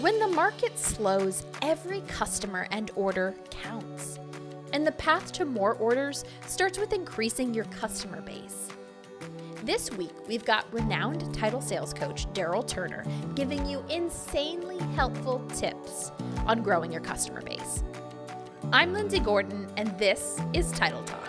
When the market slows, every customer and order counts. And the path to more orders starts with increasing your customer base. This week, we've got renowned title sales coach Darryl Turner giving you insanely helpful tips on growing your customer base. I'm Lindsay Gordon, and this is Title Talks.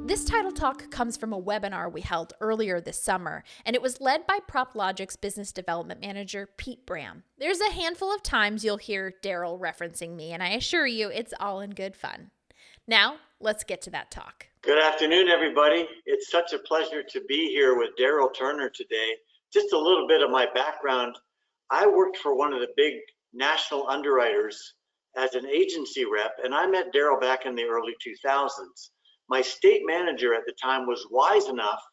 This Title Talk comes from a webinar we held earlier this summer, and it was led by PropLogic's business development manager, Pete Bram. There's a handful of times you'll hear Darryl referencing me, and I assure you it's all in good fun. Now, let's get to that talk. Good afternoon, everybody. It's such a pleasure to be here with Darryl Turner today. Just a little bit of my background. I worked for one of the big national underwriters as an agency rep, and I met Darryl back in the early 2000s. My state manager at the time was wise enough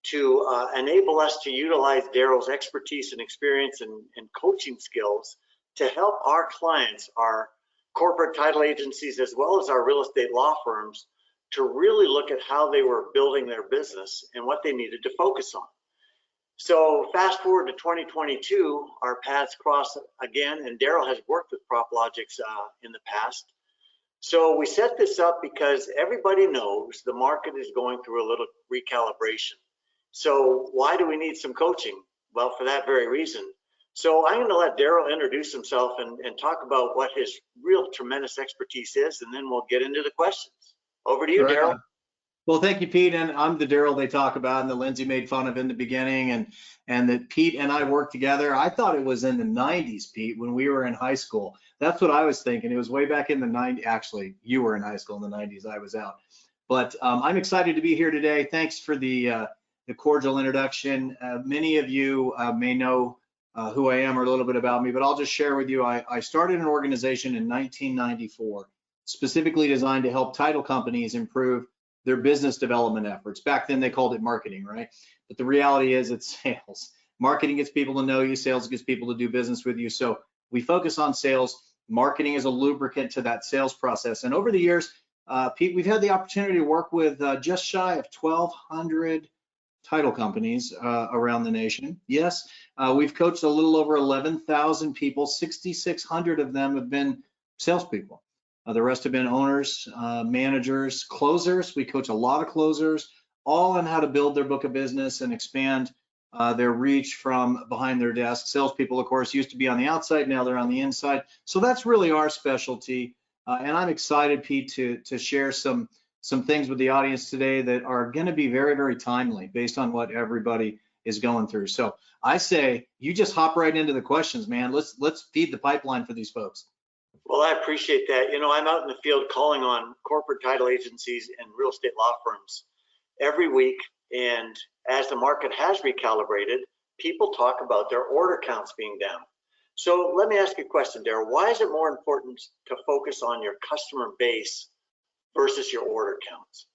to enable us to utilize Darryl's expertise and experience and coaching skills to help our clients, our corporate title agencies, as well as our real estate law firms, to really look at how they were building their business and what they needed to focus on. So fast forward to 2022, our paths cross again, and Darryl has worked with PropLogix in the past. So we set this up because everybody knows the market is going through a little recalibration. So why do we need some coaching? Well, for that very reason. So I'm going to let Darryl introduce himself and talk about what his real tremendous expertise is, and then we'll get into the questions. Over to you, Right. Darryl. Well, thank you, Pete. And I'm the Darryl they talk about and that Lindsay made fun of in the beginning, and that Pete and I worked together. I thought it was in the 90s, Pete, when we were in high school. That's what I was thinking. It was way back in the 90s. Actually, you were in high school in the 90s. I was out. But I'm excited to be here today. Thanks for the cordial introduction. Many of you may know who I am or a little bit about me, but I'll just share with you. I started an organization in 1994, specifically designed to help title companies improve their business development efforts. Back then they called it marketing, right? But the reality is it's sales. Marketing gets people to know you, sales gets people to do business with you. So we focus on sales. Marketing is a lubricant to that sales process. And over the years, Pete, we've had the opportunity to work with just shy of 1,200 title companies around the nation. Yes, we've coached a little over 11,000 people. 6,600 of them have been salespeople. The rest have been owners, managers, closers. We coach a lot of closers, all on how to build their book of business and expand their reach from behind their desk. Salespeople, of course, used to be on the outside. Now they're on the inside. So that's really our specialty. And I'm excited, Pete, to share some things with the audience today that are going to be very, very timely based on what everybody is going through. So I say you just hop right into the questions, man. Let's feed the pipeline for these folks. Well, I appreciate that. You know, I'm out in the field calling on corporate title agencies and real estate law firms every week. And as the market has recalibrated, people talk about their order counts being down. So let me ask you a question, Darryl. Why is it more important to focus on your customer base versus your order counts?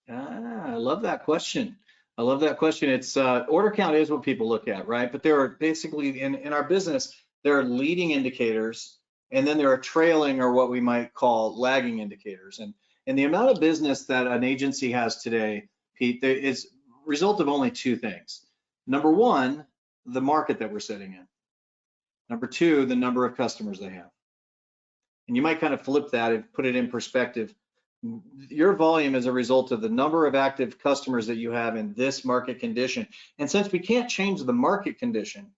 I love that question. I love that question. It's order count is what people look at, right? But there are basically in our business, there are leading indicators, and then there are trailing or what we might call lagging indicators. And the amount of business that an agency has today, Pete, is a result of only two things. Number one, the market that we're sitting in. Number two, the number of customers they have. And you might kind of flip that and put it in perspective. Your volume is a result of the number of active customers that you have in this market condition. And since we can't change the market condition,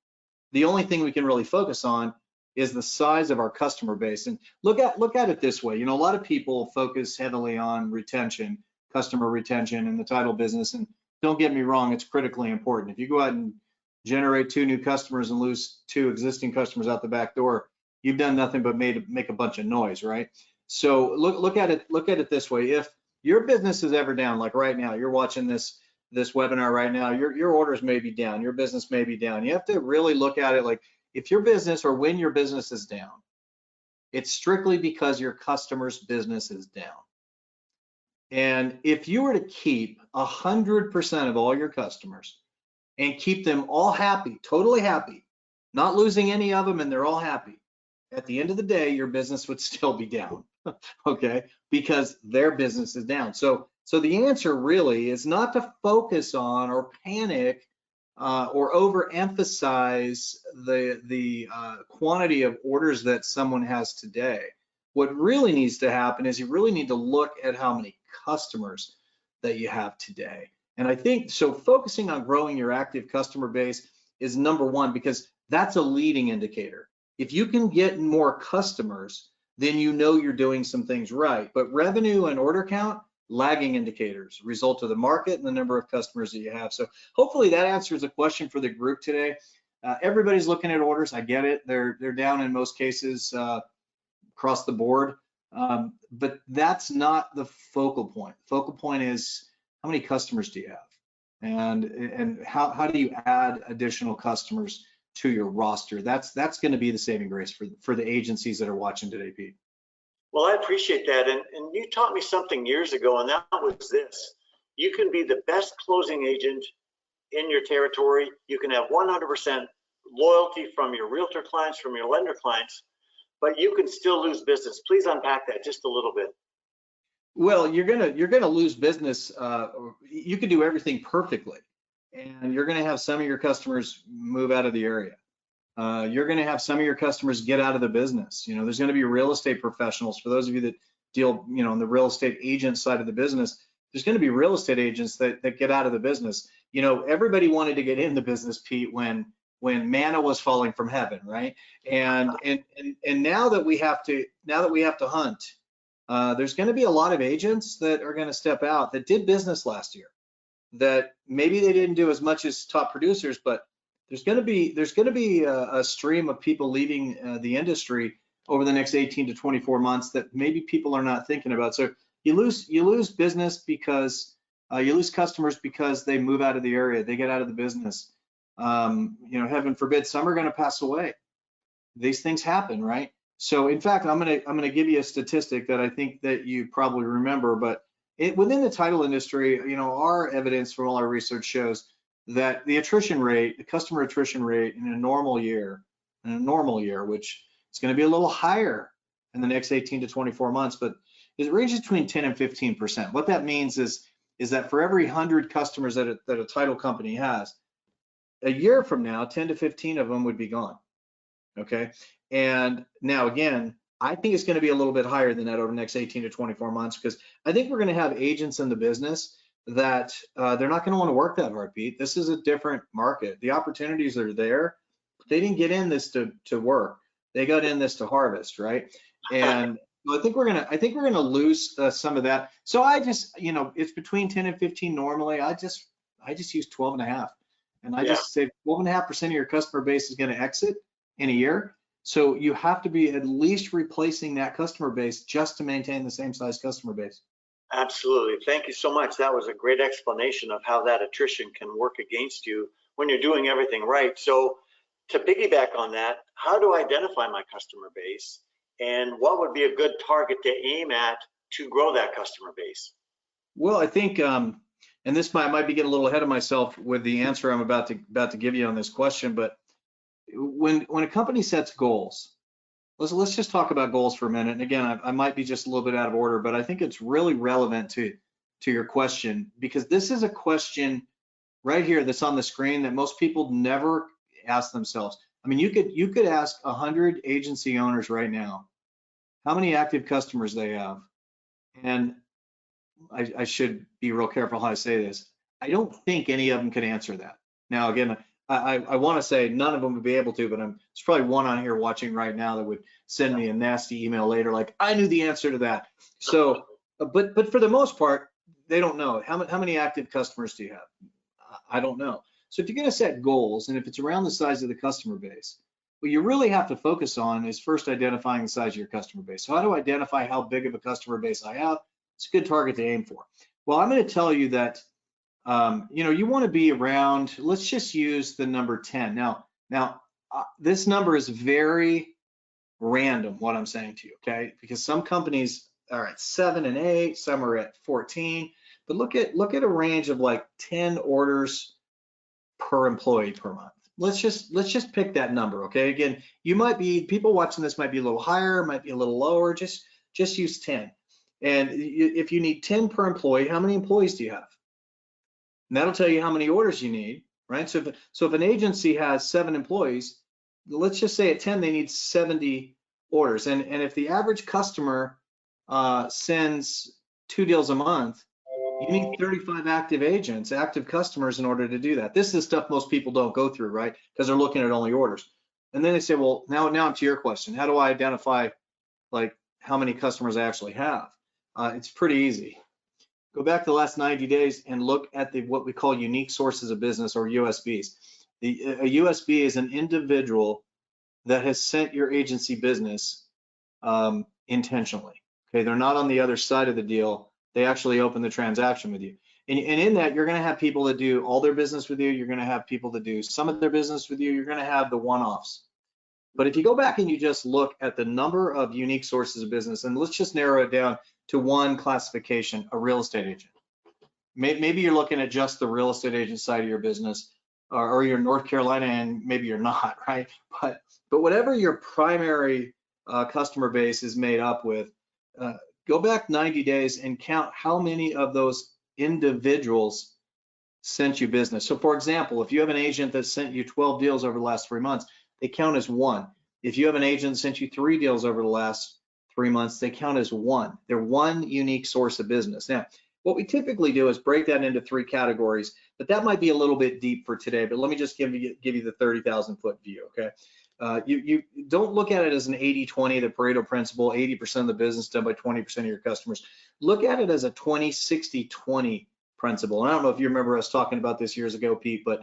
the only thing we can really focus on is the size of our customer base. And look at it this way. You know, a lot of people focus heavily on retention, customer retention in the title business. And don't get me wrong, it's critically important. If you go out and generate 2 new customers and lose 2 existing customers out the back door, you've done nothing but make a bunch of noise, right? So look at it this way. If your business is ever down, like right now, you're watching this webinar right now, your orders may be down, your business may be down. You have to really look at it like, if your business or when your business is down, it's strictly because your customer's business is down. And if you were to keep 100% of all your customers and keep them all happy, totally happy, not losing any of them, and they're all happy, at the end of the day, your business would still be down, okay? Because their business is down. So the answer really is not to focus on or panic or overemphasize the quantity of orders that someone has today. What really needs to happen is you really need to look at how many customers that you have today. And I think so focusing on growing your active customer base is number one, because that's a leading indicator. If you can get more customers, then you know you're doing some things right. But revenue and order count, lagging indicators, result of the market and the number of customers that you have. So hopefully that answers a question for the group today. Everybody's looking at orders. I get it. They're down in most cases across the board. But that's not the focal point. The focal point is how many customers do you have? And how do you add additional customers to your roster? That's going to be the saving grace for the agencies that are watching today, Pete. Well, I appreciate that. And you taught me something years ago, and that was this. You can be the best closing agent in your territory. You can have 100% loyalty from your realtor clients, from your lender clients, but you can still lose business. Please unpack that just a little bit. Well, you're gonna lose business. You can do everything perfectly, and you're gonna have some of your customers move out of the area. You're gonna have some of your customers get out of the business. You know, there's gonna be real estate professionals. For those of you that deal, you know, on the real estate agent side of the business, there's gonna be real estate agents that get out of the business. You know, everybody wanted to get in the business, Pete, when manna was falling from heaven, right? And now that we have to hunt. There's going to be a lot of agents that are going to step out that did business last year, that maybe they didn't do as much as top producers, but there's going to be a stream of people leaving the industry over the next 18 to 24 months that maybe people are not thinking about. So you lose business because you lose customers because they move out of the area, they get out of the business. You know, heaven forbid, some are going to pass away. These things happen, right? So in fact, I'm gonna give you a statistic that I think that you probably remember, but within the title industry, you know, our evidence from all our research shows that the attrition rate, the customer attrition rate in a normal year, which is going to be a little higher in the next 18 to 24 months, but it ranges between 10 and 15%. What that means is that for every 100 customers that a title company has, a year from now, 10 to 15 of them would be gone. Okay. And now again, I think it's going to be a little bit higher than that over the next 18 to 24 months, because I think we're going to have agents in the business that they're not going to want to work that hard, Pete. This is a different market. The opportunities are there. They didn't get in this to work. They got in this to harvest, right? And I think we're gonna lose some of that. So I just, you know, it's between 10 and 15 normally. I just use 12.5, and I just say 12.5% of your customer base is going to exit in a year. So you have to be at least replacing that customer base just to maintain the same size customer base. Absolutely. Thank you so much. That was a great explanation of how that attrition can work against you when you're doing everything right. So to piggyback on that, how do I identify my customer base, and what would be a good target to aim at to grow that customer base? Well, I think, and this might be getting a little ahead of myself with the answer I'm about to give you on this question, but when a company sets goals, let's just talk about goals for a minute. And again, I might be just a little bit out of order, but I think it's really relevant to your question, because this is a question right here that's on the screen that most people never ask themselves. I mean, you could ask 100 agency owners right now how many active customers they have, and I should be real careful how I say this. I don't think any of them could answer that. Now, again, I want to say none of them would be able to, but there's probably one on here watching right now that would send me a nasty email later, like, I knew the answer to that. So, but for the most part, they don't know. How many active customers do you have? I don't know. So if you're going to set goals, and if it's around the size of the customer base, what you really have to focus on is first identifying the size of your customer base. So how do I identify how big of a customer base I have? It's a good target to aim for. Well, I'm going to tell you that you know, you want to be around, let's just use the number 10. Now, this number is very random, what I'm saying to you, okay? Because some companies are at 7 and 8, some are at 14, but look at a range of like 10 orders per employee per month. Let's just pick that number, okay? Again, people watching this might be a little higher, might be a little lower. Just use 10. And if you need 10 per employee, how many employees do you have? And that'll tell you how many orders you need, right? So if an agency has 7 employees, let's just say at 10 they need 70 orders. And if the average customer sends 2 deals a month, you need 35 active customers in order to do that. This is stuff most people don't go through, right? Because they're looking at only orders. And then they say, well, now to your question, how do I identify like how many customers I actually have? It's pretty easy. Go back to the last 90 days and look at what we call unique sources of business, or USBs. A USB is an individual that has sent your agency business intentionally. Okay, they're not on the other side of the deal. They actually open the transaction with you. And in that, you're going to have people that do all their business with you. You're going to have people that do some of their business with you. You're going to have the one-offs. But if you go back and you just look at the number of unique sources of business, and let's just narrow it down to one classification, a real estate agent. Maybe you're looking at just the real estate agent side of your business, or you're in North Carolina and maybe you're not, right? But whatever your primary customer base is made up with, go back 90 days and count how many of those individuals sent you business. So for example, if you have an agent that sent you 12 deals over the last 3 months, they count as 1. If you have an agent that sent you 3 deals over the last 3 months, they count as 1. They're one unique source of business. Now, what we typically do is break that into 3 categories, but that might be a little bit deep for today, but let me just give you the 30,000 foot view, okay? You don't look at it as an 80-20, the Pareto principle, 80% of the business done by 20% of your customers. Look at it as a 20-60-20 principle. And I don't know if you remember us talking about this years ago, Pete, but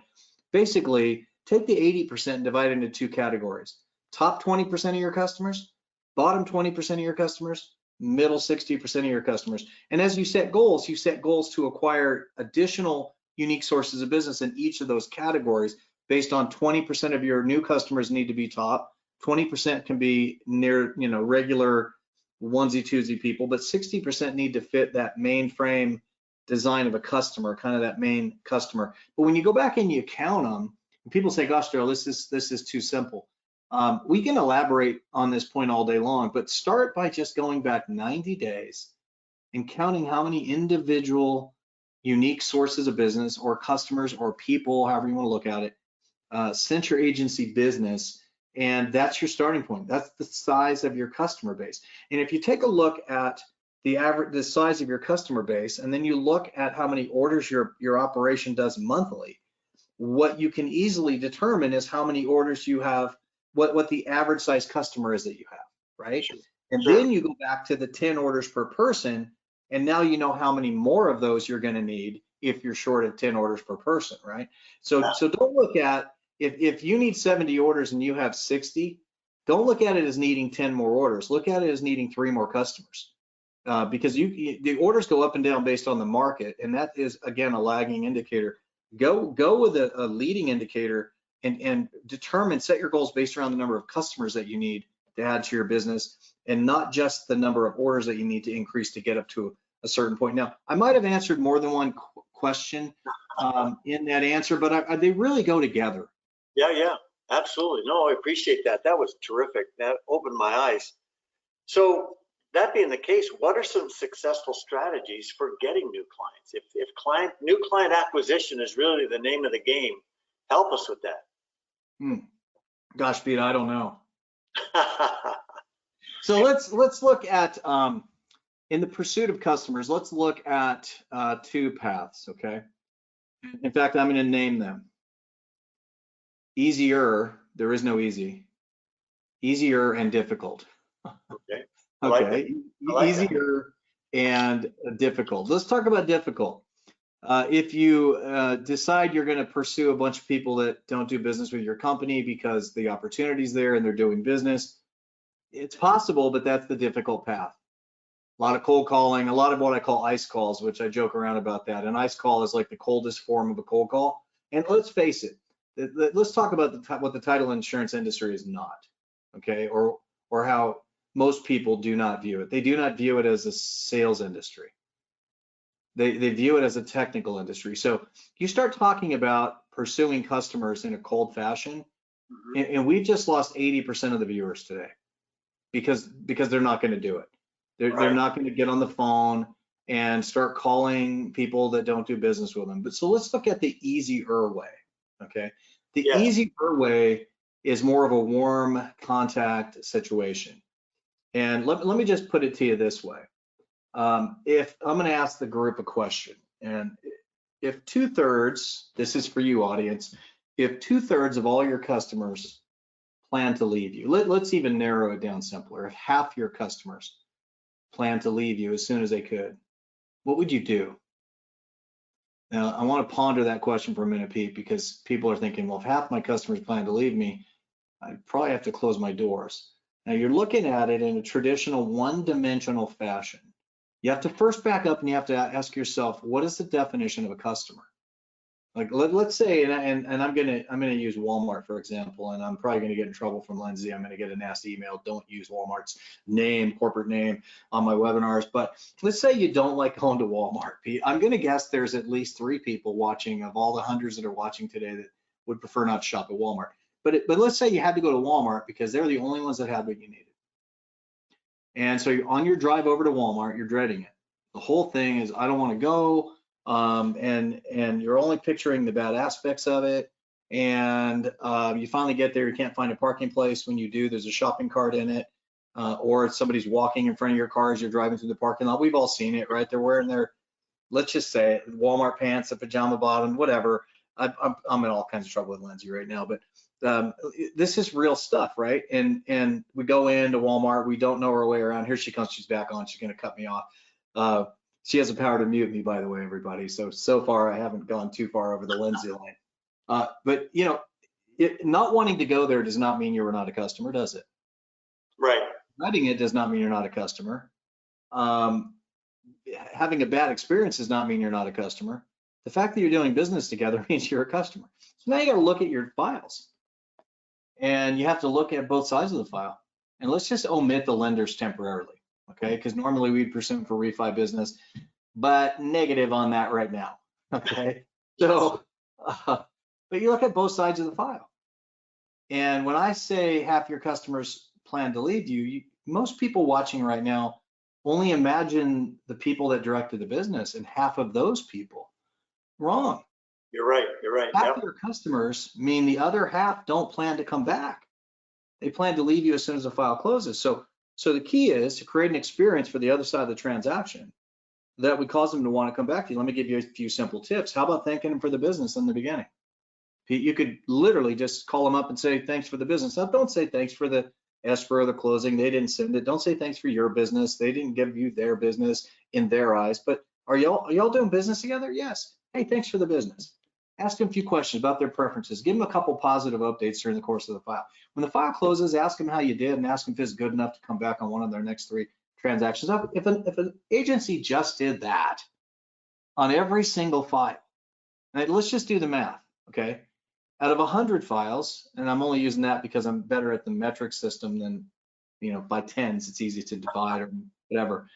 basically take the 80% and divide it into 2 categories. Top 20% of your customers, bottom 20% of your customers, middle 60% of your customers. And as you set goals to acquire additional unique sources of business in each of those categories. Based on 20% of your new customers need to be top, 20% can be near, regular onesie twosie people, but 60% need to fit that mainframe design of a customer, kind of that main customer. But when you go back and you count them, and people say, gosh, Darryl, this is too simple. We can elaborate on this point all day long, but start by just going back 90 days and counting how many individual unique sources of business or customers or people, however you want to look at it, sent your agency business, and that's your starting point. That's the size of your customer base. And if you take a look at the size of your customer base, and then you look at how many orders your operation does monthly, what you can easily determine is how many orders you have, what the average size customer is that you have, right? Sure. And then you go back to the 10 orders per person, and now you know how many more of those you're going to need if you're short of 10 orders per person, right? So don't look at, if you need 70 orders and you have 60, don't look at it as needing 10 more orders. Look at it as needing 3 more customers, because the orders go up and down based on the market, and that is, again, a lagging indicator. Go with a leading indicator and set your goals based around the number of customers that you need to add to your business, and not just the number of orders that you need to increase to get up to a certain point. Now, I might have answered more than one question in that answer, but they really go together. Yeah, absolutely. No, I appreciate that. That was terrific. That opened my eyes. So that being the case, what are some successful strategies for getting new clients? If new client acquisition is really the name of the game, help us with that. Gosh, Pete, I don't know. So let's look at, in the pursuit of customers, let's look at 2 paths, okay? In fact, I'm going to name them. Easier, there is no easy. Easier and difficult. Okay. Okay. Easier and difficult. Let's talk about difficult. If you decide you're going to pursue a bunch of people that don't do business with your company because the opportunity's there and they're doing business, it's possible, but that's the difficult path. A lot of cold calling, a lot of what I call ice calls, which I joke around about that. An ice call is like the coldest form of a cold call. And let's face it, let's talk about what the title insurance industry is not, okay? Or how most people do not view it. They do not view it as a sales industry. They view it as a technical industry. So you start talking about pursuing customers in a cold fashion, and we've just lost 80% of the viewers today because they're not going to do it. They're not going to get on the phone and start calling people that don't do business with them. But so let's look at the easier way. Okay, the easier way is more of a warm contact situation. And let me just put it to you this way. If I'm going to ask the group a question, and if 2/3, this is for you audience, if 2/3 of all your customers plan to leave you, let's even narrow it down simpler. If half your customers plan to leave you as soon as they could, what would you do? Now, I want to ponder that question for a minute, Pete, because people are thinking, well, if half my customers plan to leave me, I probably have to close my doors. Now, you're looking at it in a traditional one-dimensional fashion. You have to first back up and you have to ask yourself, what is the definition of a customer? Like let's say, and I'm gonna use Walmart for example, and I'm probably gonna get in trouble from Lindsay. I'm gonna get a nasty email. Don't use Walmart's corporate name on my webinars. But let's say you don't like going to Walmart, Pete. I'm gonna guess there's at least 3 people watching of all the hundreds that are watching today that would prefer not to shop at Walmart. But let's say you had to go to Walmart because they're the only ones that had what you needed. And so you're on your drive over to Walmart, you're dreading it. The whole thing is, I don't want to go. And you're only picturing the bad aspects of it. And you finally get there, you can't find a parking place. When you do, there's a shopping cart in it, or somebody's walking in front of your car as you're driving through the parking lot. We've all seen it, right? They're wearing their, let's just say, Walmart pants, a pajama bottom, whatever. I'm in all kinds of trouble with Lindsay right now, but this is real stuff, right? And we go into Walmart, we don't know our way around. Here she comes, she's back on, she's gonna cut me off. She has the power to mute me, by the way, everybody. So far, I haven't gone too far over the Lindsay line. But you know, not wanting to go there does not mean you're not a customer, does it? Right. Writing it does not mean you're not a customer. Having a bad experience does not mean you're not a customer. The fact that you're doing business together means you're a customer. So now you got to look at your files, and you have to look at both sides of the file. And let's just omit the lenders temporarily. Okay, because normally we'd presume for refi business, but negative on that right now. Okay, so, but you look at both sides of the file. And when I say half your customers plan to leave you, most people watching right now only imagine the people that directed the business, and half of those people. Wrong. You're right. Half of your customers mean the other half don't plan to come back. They plan to leave you as soon as the file closes. So the key is to create an experience for the other side of the transaction that would cause them to want to come back to you. Let me give you a few simple tips. How about thanking them for the business in the beginning? You could literally just call them up and say, thanks for the business. Now, don't say thanks for the escrow or the closing. They didn't send it. Don't say thanks for your business. They didn't give you their business in their eyes. But are y'all doing business together? Yes. Hey, thanks for the business. Ask them a few questions about their preferences. Give them a couple positive updates during the course of the file. When the file closes, ask them how you did and ask them if it's good enough to come back on one of their next 3 transactions. If an agency just did that on every single file, and let's just do the math, okay? Out of 100 files, and I'm only using that because I'm better at the metric system than, by tens, it's easy to divide or whatever.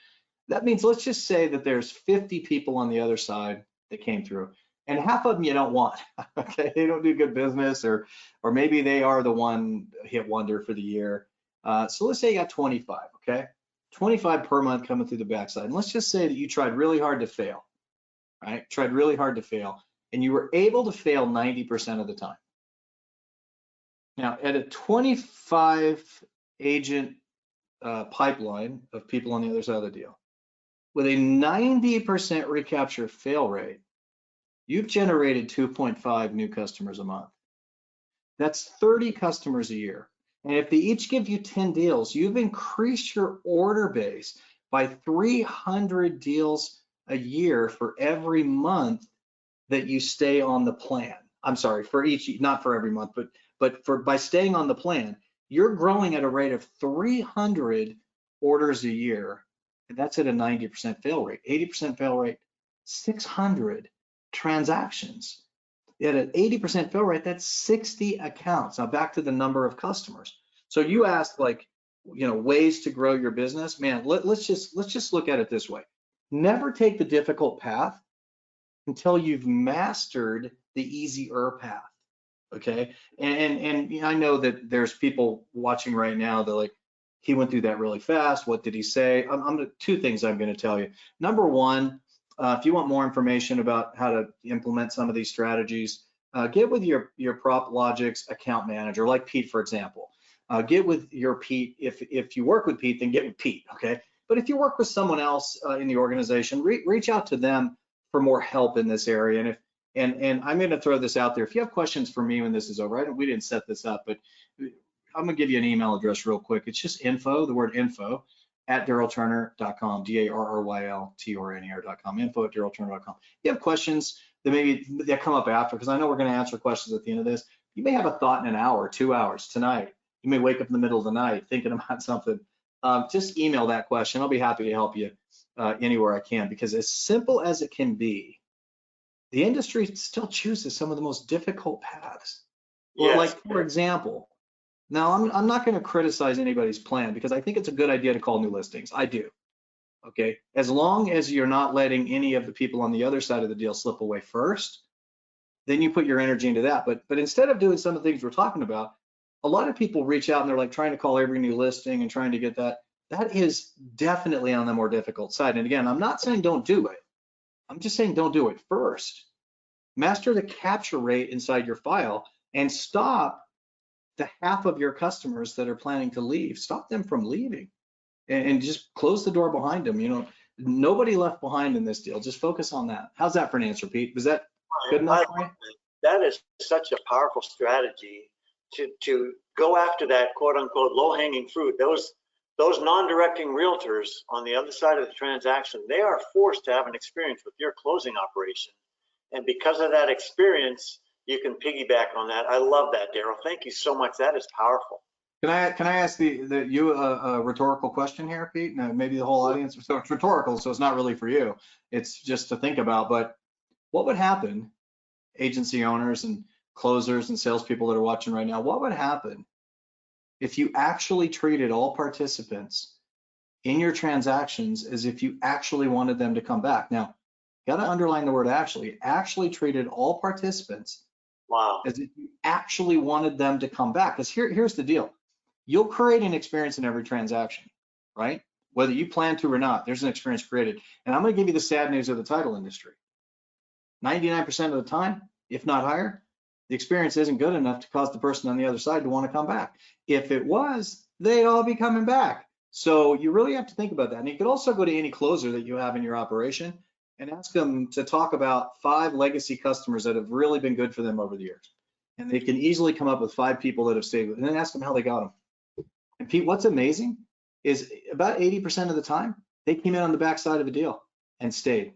That means let's just say that there's 50 people on the other side that came through. And half of them you don't want, okay? They don't do good business, or maybe they are the one hit wonder for the year. So let's say you got 25, okay? 25 per month coming through the backside. And let's just say that you tried really hard to fail, right? Tried really hard to fail, and you were able to fail 90% of the time. Now, at a 25 agent pipeline of people on the other side of the deal, with a 90% recapture fail rate, you've generated 2.5 new customers a month. That's 30 customers a year. And if they each give you 10 deals, you've increased your order base by 300 deals a year for every month that you stay on the plan. I'm sorry, for each, not for every month, but by staying on the plan, you're growing at a rate of 300 orders a year. And that's at a 90% fail rate. 80% fail rate, 600 transactions. At an 80% fill rate, that's 60 accounts. Now back to the number of customers. So you asked, like, ways to grow your business. Man, let's just look at it this way. Never take the difficult path until you've mastered the easier path. Okay. And you know, I know that there's people watching right now that like, he went through that really fast. What did he say? Two things I'm going to tell you. Number one, if you want more information about how to implement some of these strategies, get with your PropLogix account manager, like Pete, for example. Get with your Pete. If you work with Pete, then get with Pete. Okay. But if you work with someone else in the organization, reach out to them for more help in this area. And I'm going to throw this out there. If you have questions for me when this is over, we didn't set this up, but I'm going to give you an email address real quick. It's just info, the word info, at darrylturner.com, DARRYLTORNER.com, info at darrylturner.com. If you have questions that come up after, because I know we're going to answer questions at the end of this. You may have a thought in an hour, 2 hours, tonight. You may wake up in the middle of the night thinking about something. Just email that question. I'll be happy to help you anywhere I can, because as simple as it can be, the industry still chooses some of the most difficult paths. Well, Yes. like, for example, now I'm not going to criticize anybody's plan, because I think it's a good idea to call new listings. I do. Okay. As long as you're not letting any of the people on the other side of the deal slip away first, then you put your energy into that. But instead of doing some of the things we're talking about, a lot of people reach out and they're like trying to call every new listing and trying to get that. That is definitely on the more difficult side. And again, I'm not saying don't do it. I'm just saying don't do it first. Master the capture rate inside your file and stop the half of your customers that are planning to leave. Stop them from leaving and just close the door behind them. You know, nobody left behind in this deal. Just focus on that. How's that for an answer, Pete? Was that good enough for you? That is such a powerful strategy to go after that quote unquote low hanging fruit. Those non-directing realtors on the other side of the transaction, they are forced to have an experience with your closing operation. And because of that experience, you can piggyback on that. I love that, Darryl. Thank you so much. That is powerful. Can I ask you a rhetorical question here, Pete? Now, maybe the whole audience. So it's rhetorical, so it's not really for you. It's just to think about. But what would happen, agency owners and closers and salespeople that are watching right now? What would happen if you actually treated all participants in your transactions as if you actually wanted them to come back? Now, got to underline the word actually treated all participants as if you actually wanted them to come back. Because here's the deal. You'll create an experience in every transaction, right? Whether you plan to or not, there's an experience created. And I'm going to give you the sad news of the title industry. 99% of the time, if not higher, the experience isn't good enough to cause the person on the other side to want to come back. If it was, they'd all be coming back. So you really have to think about that. And you could also go to any closer that you have in your operation and ask them to talk about 5 legacy customers that have really been good for them over the years. And they can easily come up with 5 people that have stayed with them, and then ask them how they got them. And Pete, what's amazing is about 80% of the time, they came in on the backside of a deal and stayed.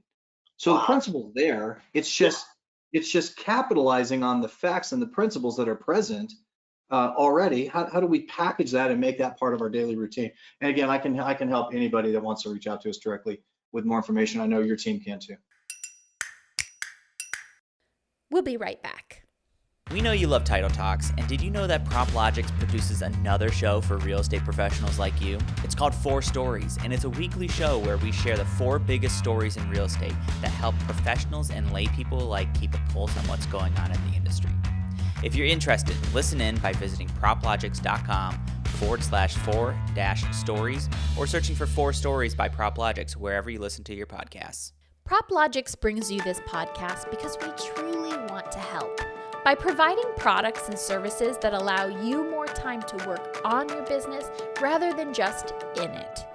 So the principle's there. It's just capitalizing on the facts and the principles that are present already. How do we package that and make that part of our daily routine? And again, I can help anybody that wants to reach out to us directly with more information. I know your team can too. We'll be right back. We know you love Title Talks, and did you know that PropLogix produces another show for real estate professionals like you? It's called 4 Stories, and it's a weekly show where we share the 4 biggest stories in real estate that help professionals and lay people alike keep a pulse on what's going on in the industry. If you're interested, listen in by visiting proplogix.com/4-stories or searching for 4 Stories by PropLogix wherever you listen to your podcasts. PropLogix brings you this podcast because we truly want to help. By providing products and services that allow you more time to work on your business rather than just in it.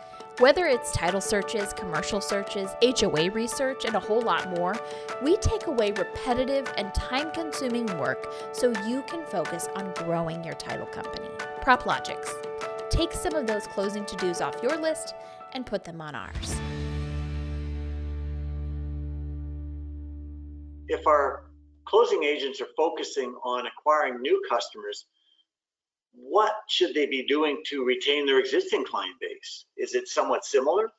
Whether it's title searches, commercial searches, HOA research, and a whole lot more, we take away repetitive and time-consuming work so you can focus on growing your title company. PropLogix. Take some of those closing to-dos off your list and put them on ours. If our closing agents are focusing on acquiring new customers, what should they be doing to retain their existing client base? Is it somewhat similar?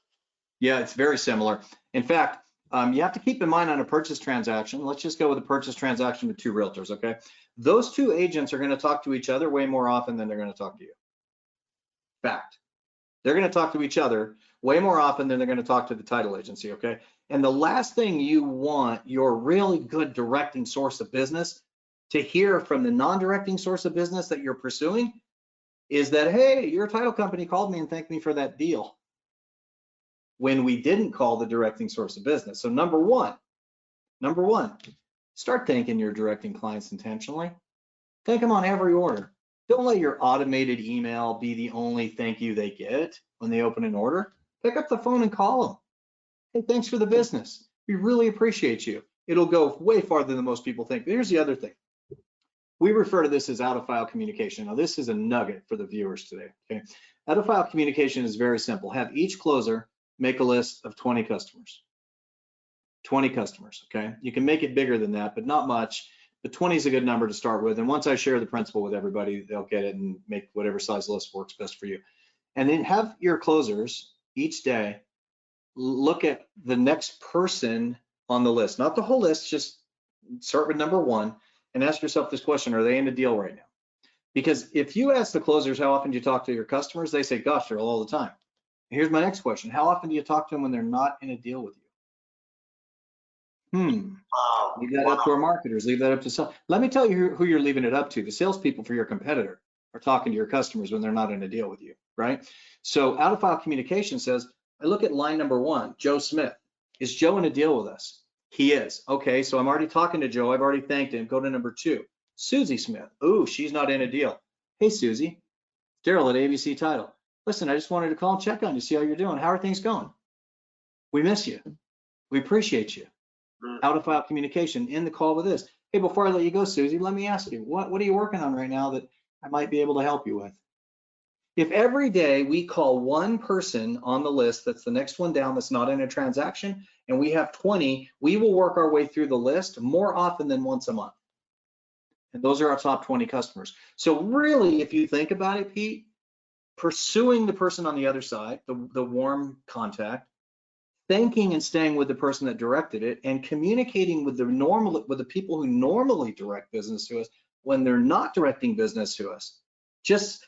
Yeah, it's very similar. In fact, you have to keep in mind on a purchase transaction, let's just go with a purchase transaction with 2 realtors, okay? Those 2 agents are going to talk to each other way more often than they're going to talk to you. Fact. They're going to talk to each other way more often than they're going to talk to the title agency, okay? And the last thing you want your really good directing source of business to hear from the non-directing source of business that you're pursuing is that, hey, your title company called me and thanked me for that deal, when we didn't call the directing source of business. So number one, start thanking your directing clients intentionally. Thank them on every order. Don't let your automated email be the only thank you they get when they open an order. Pick up the phone and call them. Hey, thanks for the business. We really appreciate you. It'll go way farther than most people think. But here's the other thing. We refer to this as out-of-file communication. Now, this is a nugget for the viewers today, okay? Out-of-file communication is very simple. Have each closer make a list of 20 customers. 20 customers, okay? You can make it bigger than that, but not much. But 20 is a good number to start with. And once I share the principle with everybody, they'll get it and make whatever size list works best for you. And then have your closers each day look at the next person on the list, not the whole list, just start with number one and ask yourself this question: are they in a deal right now? Because if you ask the closers how often do you talk to your customers, they say, gosh, they're all the time. Here's my next question: how often do you talk to them when they're not in a deal with you? Leave that up to our marketers. Leave that up to some. Let me tell you who you're leaving it up to. The salespeople for your competitor are talking to your customers when they're not in a deal with you, right? So out-of-file communication says, I look at line number one, Joe Smith. Is Joe in a deal with us? He is. Okay, so I'm already talking to Joe. I've already thanked him. Go to number two, Susie Smith. Ooh, she's not in a deal. Hey, Susie. Darryl at ABC Title. Listen, I just wanted to call and check on you, see how you're doing. How are things going? We miss you. We appreciate you. Out-of-file communication in the call with this. Hey, before I let you go, Susie, let me ask you, what are you working on right now that I might be able to help you with? If every day we call one person on the list that's the next one down that's not in a transaction, and we have 20, we will work our way through the list more often than once a month. And those are our top 20 customers. So really, if you think about it, Pete, pursuing the person on the other side, the warm contact, thanking and staying with the person that directed it, and communicating with the people who normally direct business to us when they're not directing business to us.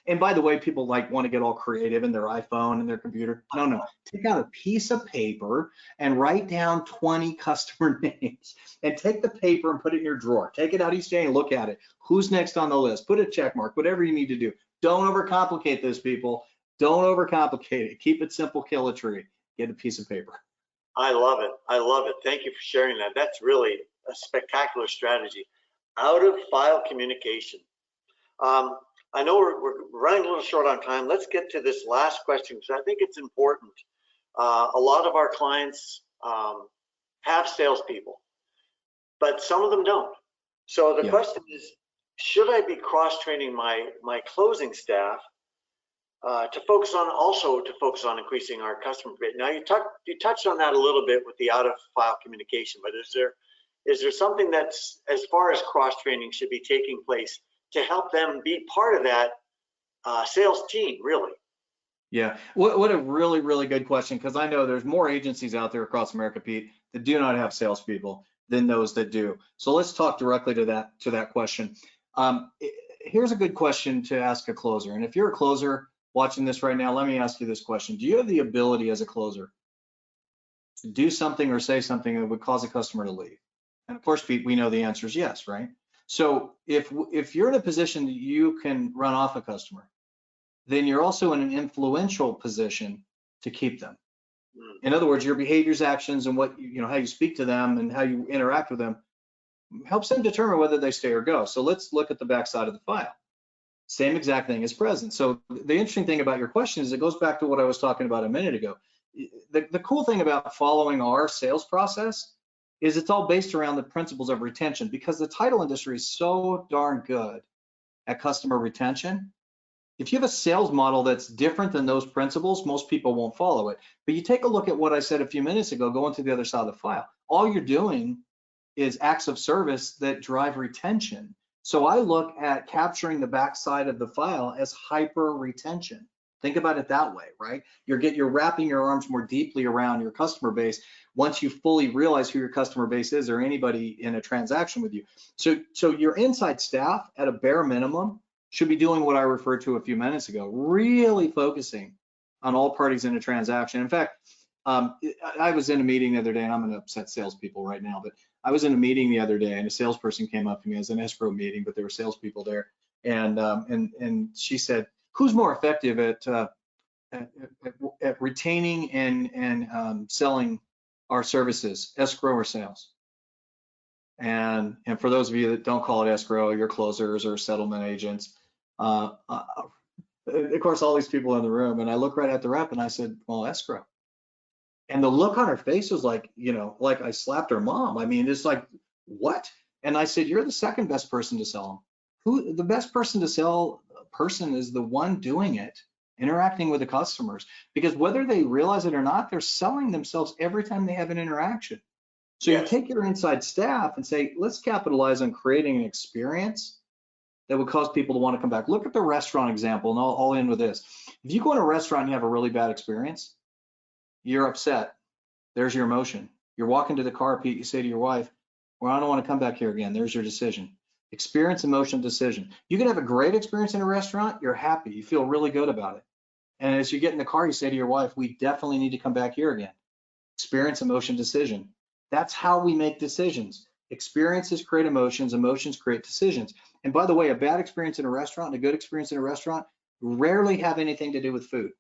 And by the way, people want to get all creative in their iPhone and their computer. No, take out a piece of paper and write down 20 customer names, and take the paper and put it in your drawer. Take it out each day and look at it. Who's next on the list? Put a check mark, whatever you need to do. Don't overcomplicate this, people. Don't overcomplicate it. Keep it simple, kill a tree. Get a piece of paper. I love it. I love it. Thank you for sharing that. That's really a spectacular strategy. Out-of-file communication. I know we're running a little short on time. Let's get to this last question because I think it's important. A lot of our clients have salespeople, but some of them don't. So the question is, should I be cross-training my closing staff to focus on increasing our customer base? Now you touched on that a little bit with the out-of-file communication, but is there something that's, as far as cross-training, should be taking place to help them be part of that sales team, really? Yeah, what a really, really good question, because I know there's more agencies out there across America, Pete, that do not have salespeople than those that do. So let's talk directly to that question. Here's a good question to ask a closer. And if you're a closer watching this right now, let me ask you this question. Do you have the ability as a closer to do something or say something that would cause a customer to leave? And of course, Pete, we know the answer is yes, right? So if you're in a position that you can run off a customer, then you're also in an influential position to keep them. In other words, your behaviors, actions, and how you speak to them and how you interact with them helps them determine whether they stay or go. So let's look at the backside of the file. Same exact thing is present. So the interesting thing about your question is it goes back to what I was talking about a minute ago. The cool thing about following our sales process is it's all based around the principles of retention, because the title industry is so darn good at customer retention. If you have a sales model that's different than those principles, most people won't follow it. But you take a look at what I said a few minutes ago, going to the other side of the file. All you're doing is acts of service that drive retention. So I look at capturing the backside of the file as hyper retention. Think about it that way, right? You're wrapping your arms more deeply around your customer base once you fully realize who your customer base is or anybody in a transaction with you. So your inside staff, at a bare minimum, should be doing what I referred to a few minutes ago, really focusing on all parties in a transaction. In fact, I was in a meeting the other day, and I'm going to upset salespeople right now, but I was in a meeting the other day, and a salesperson came up to me. As an escrow meeting, but there were salespeople there, and she said, "Who's more effective at retaining and selling our services, escrow or sales?" And for those of you that don't call it escrow, you're closers or settlement agents. Of course, all these people in the room, and I look right at the rep and I said, "Well, escrow." And the look on her face was like, like I slapped her mom. I mean, it's like, what? And I said, "You're the second best person to sell them. Who the best person to sell a person is the one doing it, interacting with the customers, because whether they realize it or not, they're selling themselves every time they have an interaction." So you take your inside staff and say, let's capitalize on creating an experience that would cause people to want to come back. Look at the restaurant example, and I'll end with this. If you go in a restaurant and you have a really bad experience, you're upset. There's your emotion. You're walking to the car, Pete, you say to your wife, "Well, I don't want to come back here again." There's your decision. Experience, emotion, decision. You can have a great experience in a restaurant. You're happy. You feel really good about it. And as you get in the car, you say to your wife, "We definitely need to come back here again." Experience, emotion, decision. That's how we make decisions. Experiences create emotions, emotions create decisions. And by the way, a bad experience in a restaurant and a good experience in a restaurant rarely have anything to do with food.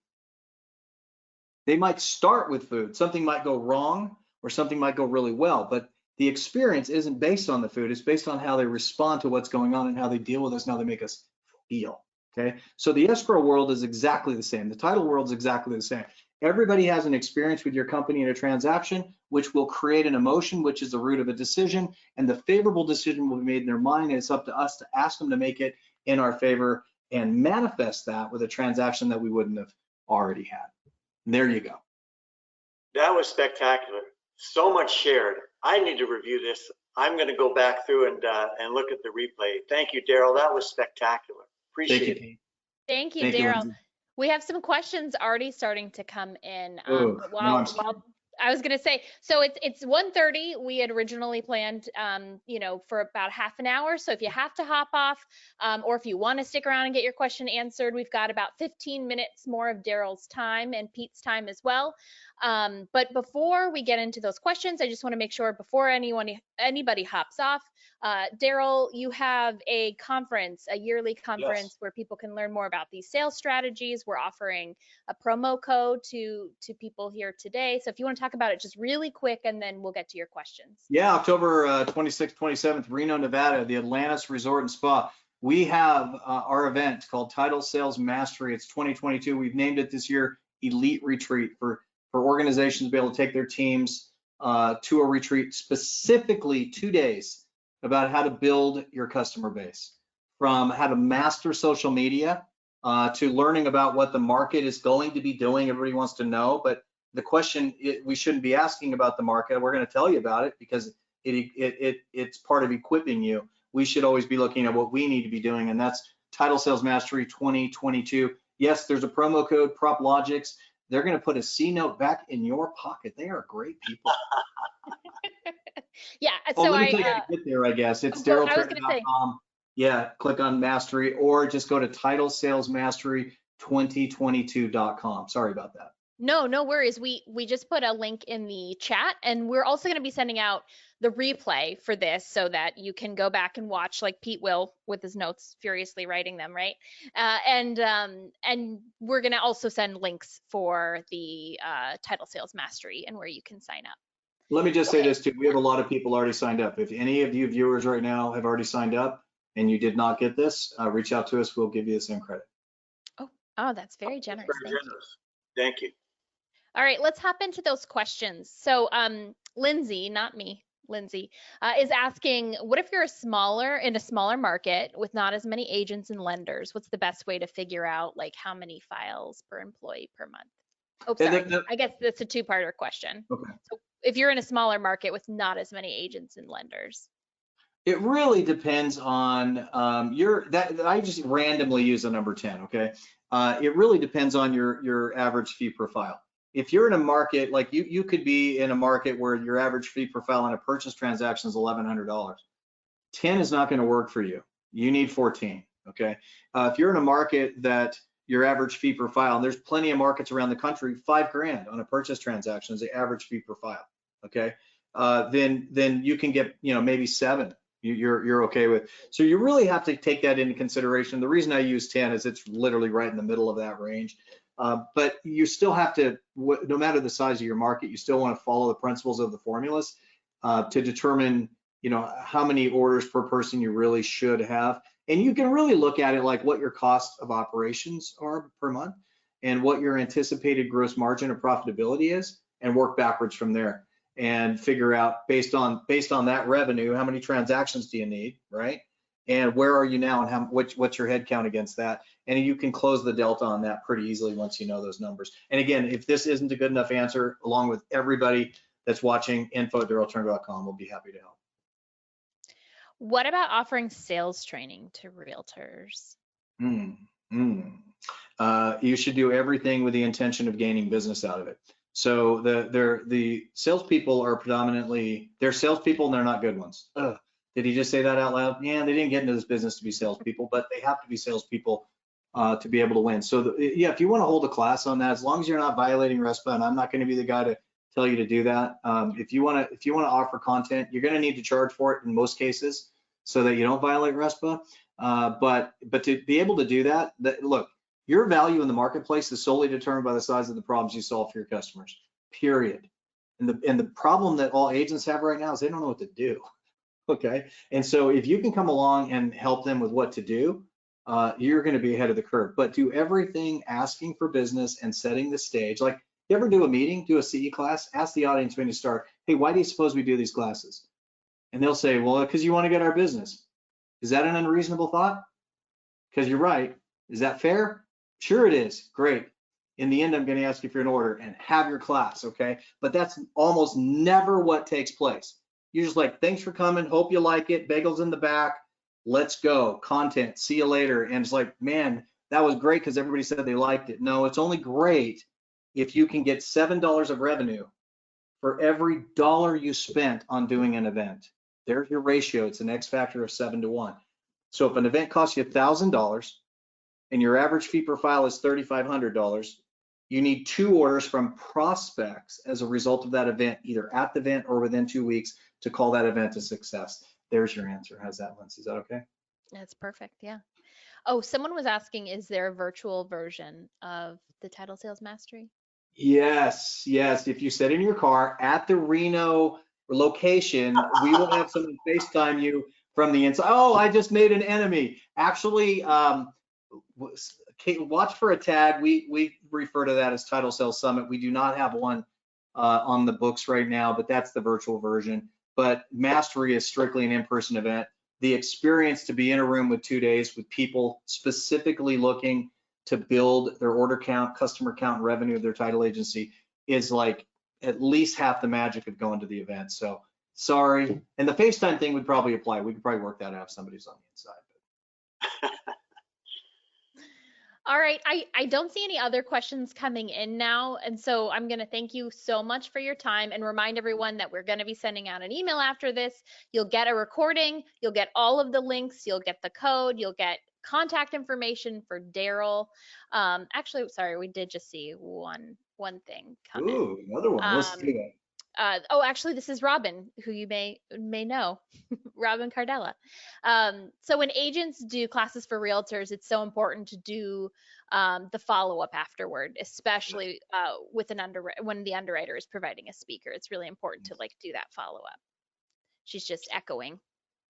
They might start with food. Something might go wrong or something might go really well, but the experience isn't based on the food. It's based on how they respond to what's going on and how they deal with us and how they make us feel. Okay, so the escrow world is exactly the same. The title world is exactly the same. Everybody has an experience with your company in a transaction, which will create an emotion, which is the root of a decision, and the favorable decision will be made in their mind, and it's up to us to ask them to make it in our favor and manifest that with a transaction that we wouldn't have already had. And there you go. That was spectacular. So much shared. I need to review this. I'm going to go back through and look at the replay. Thank you, Darryl. That was spectacular. Appreciate it. Thank you, Darryl. We have some questions already starting to come in. While I was going to say, so it's 1:30. We had originally planned, for about half an hour. So if you have to hop off, or if you want to stick around and get your question answered, we've got about 15 minutes more of Darryl's time and Pete's time as well. But before we get into those questions, I just want to make sure before anybody hops off, Darryl, you have a conference, a yearly conference where people can learn more about these sales strategies. We're offering a promo code to people here today. So if you want to talk about it just really quick, and then we'll get to your questions. Yeah, October 26th, 27th, Reno, Nevada, the Atlantis Resort and Spa. We have our event called Title Sales Mastery. It's 2022. We've named it this year Elite Retreat for organizations to be able to take their teams to a retreat, specifically 2 days, about how to build your customer base, from how to master social media to learning about what the market is going to be doing. Everybody wants to know, but the question we shouldn't be asking about the market. We're going to tell you about it because it's part of equipping you. We should always be looking at what we need to be doing, and that's Title Sales Mastery 2022. Yes, there's a promo code, PropLogics. They're going to put a C note back in your pocket. They are great people. Yeah. So let me tell you how to get there, I guess. It's DarrylTurner.com. Yeah, click on Mastery, or just go to TitleSalesMastery2022.com. Sorry about that. No worries. We just put a link in the chat, and we're also going to be sending out the replay for this so that you can go back and watch, like Pete will with his notes, furiously writing them, right? And we're going to also send links for the Title Sales Mastery and where you can sign up. Let me just say this too. We have a lot of people already signed up. If any of you viewers right now have already signed up and you did not get this, reach out to us. We'll give you the same credit. Oh, that's very generous. Thank you. All right, let's hop into those questions. So Lindsay, not me, Lindsay, is asking, what if you're in a smaller market with not as many agents and lenders? What's the best way to figure out like how many files per employee per month? Oh, sorry. I guess that's a two-parter question. Okay. So if you're in a smaller market with not as many agents and lenders. It really depends on I just randomly use the number 10, okay? It really depends on your average fee profile. If you're in a market, like you could be in a market where your average fee profile on a purchase transaction is $1,100. 10 is not going to work for you. You need 14, okay? If you're in a market that your average fee per file, and there's plenty of markets around the country, $5,000 on a purchase transaction is the average fee per file. Okay, then you can get, maybe 7. You're okay with. So you really have to take that into consideration. The reason I use 10 is it's literally right in the middle of that range. But you still have to, no matter the size of your market, you still want to follow the principles of the formulas to determine, how many orders per person you really should have. And you can really look at it like what your cost of operations are per month and what your anticipated gross margin or profitability is, and work backwards from there and figure out based on that revenue, how many transactions do you need, right? And where are you now, and what's your head count against that? And you can close the delta on that pretty easily once you know those numbers. And again, if this isn't a good enough answer, along with everybody that's watching, info@darrylturner.com, we'll be happy to help. What about offering sales training to realtors? You should do everything with the intention of gaining business out of it. So the salespeople are predominantly, they're salespeople and they're not good ones. Ugh. Did he just say that out loud? Yeah, they didn't get into this business to be salespeople, but they have to be salespeople to be able to win. So if you want to hold a class on that, as long as you're not violating RESPA, and I'm not going to be the guy to tell you to do that. If you want to offer content, you're going to need to charge for it in most cases so that you don't violate RESPA. But to be able to do that, look, your value in the marketplace is solely determined by the size of the problems you solve for your customers, period. And the problem that all agents have right now is they don't know what to do. Okay, and so if you can come along and help them with what to do, you're going to be ahead of the curve. But do everything asking for business and setting the stage. Like, you ever do a meeting, do a CE class, ask the audience when you start, hey, why do you suppose we do these classes? And they'll say, well, because you want to get our business. Is that an unreasonable thought? Because you're right. Is that fair? Sure it is. Great. In the end, I'm going to ask you for an order and have your class, okay? But that's almost never what takes place. You're just like, thanks for coming, hope you like it, bagels in the back, let's go, content, see you later. And it's like, man, that was great because everybody said they liked it. No, it's only great if you can get $7 of revenue for every dollar you spent on doing an event. There's your ratio. It's an X factor of 7 to 1. So if an event costs you $1,000 and your average fee per file is $3,500, you need 2 orders from prospects as a result of that event, either at the event or within 2 weeks, to call that event a success. There's your answer. How's that, Lindsay? Is that okay? That's perfect. Yeah. Oh, someone was asking, is there a virtual version of the Title Sales Mastery? Yes. If you sit in your car at the Reno location, we will have someone FaceTime you from the inside. Oh, I just made an enemy. Actually, watch for a tag. We refer to that as Title Sales Summit. We do not have one on the books right now, but that's the virtual version. But Mastery is strictly an in-person event. The experience to be in a room with 2 days with people specifically looking to build their order count, customer count, and revenue of their title agency is like at least half the magic of going to the event. So sorry. And the FaceTime thing would probably apply. We could probably work that out if somebody's on the inside. All right, I don't see any other questions coming in now. And so I'm going to thank you so much for your time and remind everyone that we're going to be sending out an email after this. You'll get a recording, you'll get all of the links, you'll get the code, you'll get contact information for Darryl. Actually, sorry, we did just see one thing come in. Ooh, another one. Let's do that. Actually, this is Robin, who you may know, Robin Cardella. So when agents do classes for realtors, it's so important to do the follow-up afterward, especially with when the underwriter is providing a speaker. It's really important to do that follow-up. She's just echoing.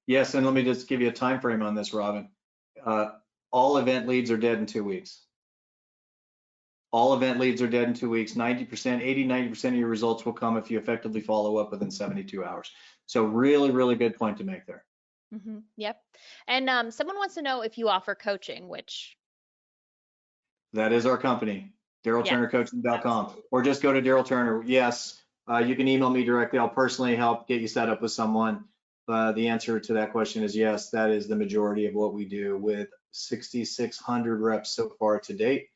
Yes, and let me just give you a time frame on this, Robin. All event leads are dead in 2 weeks. All event leads are dead in 2 weeks. 90% of your results will come if you effectively follow up within 72 hours. So really, really good point to make there. Mm-hmm. Yep. And someone wants to know if you offer coaching, which. That is our company, DarrylTurnerCoaching.com, or just go to Darryl Turner. Yes, you can email me directly. I'll personally help get you set up with someone. The answer to that question is yes. That is the majority of what we do with 6,600 reps so far to date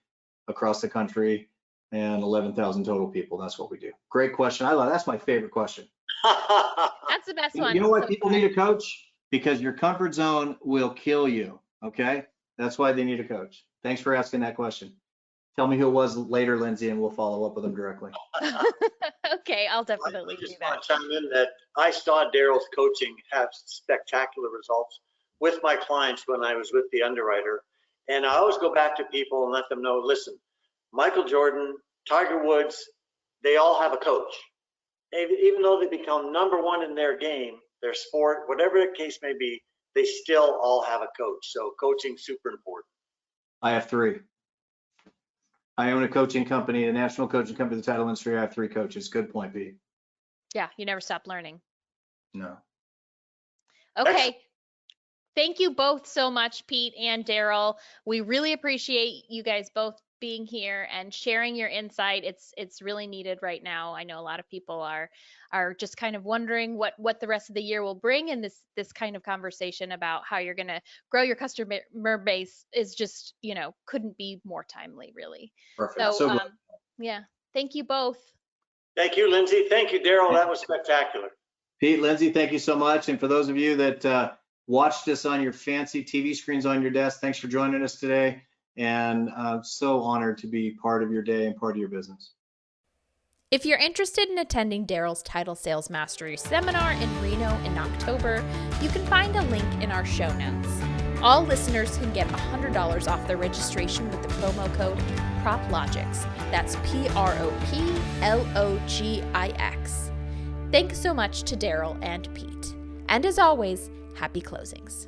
across the country and 11,000 total people. That's what we do. Great question. I love that's my favorite question. That's the best one. You know why people need a coach? Because your comfort zone will kill you. Okay, that's why they need a coach. Thanks for asking that question. Tell me who it was later, Lindsay, and we'll follow up with them directly. Okay, I'll I definitely do just that. want to chime in that I saw Darryl's coaching have spectacular results with my clients when I was with the underwriter. And I always go back to people and let them know, listen, Michael Jordan, Tiger Woods, they all have a coach. Even though they become number one in their game, their sport, whatever the case may be, they still all have a coach. So coaching's super important. I have 3. I own a coaching company, a national coaching company in the title industry. I have 3 coaches. Good point, Pete. Yeah, you never stop learning. No. Okay. Excellent. Thank you both so much, Pete and Darryl. We really appreciate you guys both being here and sharing your insight. It's really needed right now. I know a lot of people are just kind of wondering what the rest of the year will bring, and this kind of conversation about how you're going to grow your customer base is just, couldn't be more timely, really. Perfect. So, good. yeah, thank you both. Thank you, Lindsay. Thank you, Darryl. That was spectacular. Pete, Lindsay, thank you so much. And for those of you that watched us on your fancy TV screens on your desk, thanks for joining us today. And I'm so honored to be part of your day and part of your business. If you're interested in attending Darryl's Title Sales Mastery Seminar in Reno in October, you can find a link in our show notes. All listeners can get $100 off their registration with the promo code PropLogix. That's PROPLOGIX. Thanks so much to Darryl and Pete. And as always, happy closings.